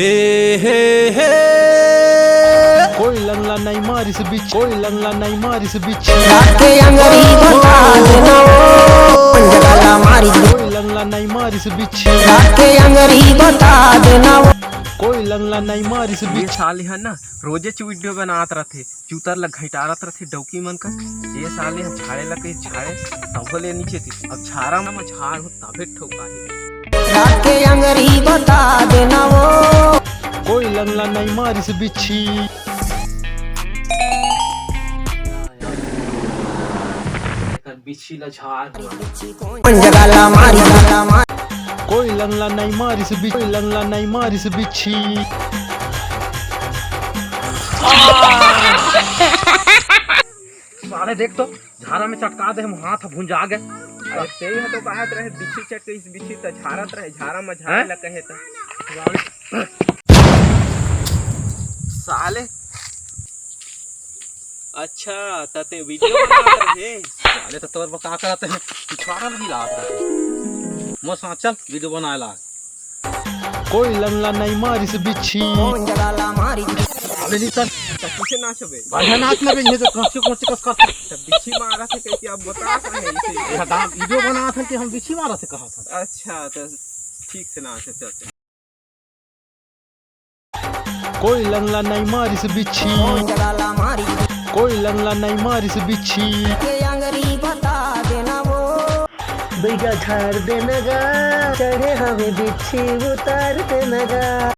हे कोई लंगला नहीं मारिस बीच, कोई लंगला नहीं मारिस बीच, के अंगरी बता देना वो पंजगाला मारी, कोई लंगला नहीं मारिस बीच, के अंगरी बता देना वो कोई लंगला नहीं मारिस ये बीच। साले है ना रोजे वीडियो बनात रहते, चूतर लग घटारत रहते डौकी मन का। ये साले हम झाड़े लग के झाड़े तब ले नीचे थी, अब झाड़ा में झाड़ हो तबे ठोका है। के अंगरी बता देना वो कोई लंगला नहीं मारिस बिच्छी, बिच्छी ला झाड़ पंजगाला मारी, कोई लंगला नहीं मारिस बिच, कोई लंगला नहीं मारिस बिच्छी। साले देख तो झाड़ा में चटका दे, हम हाथ भुंजा गए। अरे तेई है तो कहत रहे बिच्छी चट के इस बिच्छी त झाड़त रहे, झाड़ा में झाड़ ल कहे त साले। अच्छा तते वीडियो बना रहे साले, तो तोर बका करते हैं पिछवाड़ा नहीं ला मो चल वीडियो बनाला। कोई लंगला नहीं मारिस बिच्छी, पंजगाला मारी, अबे नहीं सर कैसे नाचबे, बढ़िया नाच लगे ये तो कस कस तब बिच्छी मारा थे कैसे आप बता रहे हैं इसे। यह गांव वीडियो बना था कि हम बिच्छी मारा थे कहा था। अच्छा तो ठीक से नाच चलते। कोई लंगला नहीं मारिस बिच्छी, पंजगाला मारी, कोई लंगला नहीं मारिस बिच्छी। के अंगरी बता देना वो भैया झाड़ देना गा, चढ़े हमें बिच्छी उतार देना गा।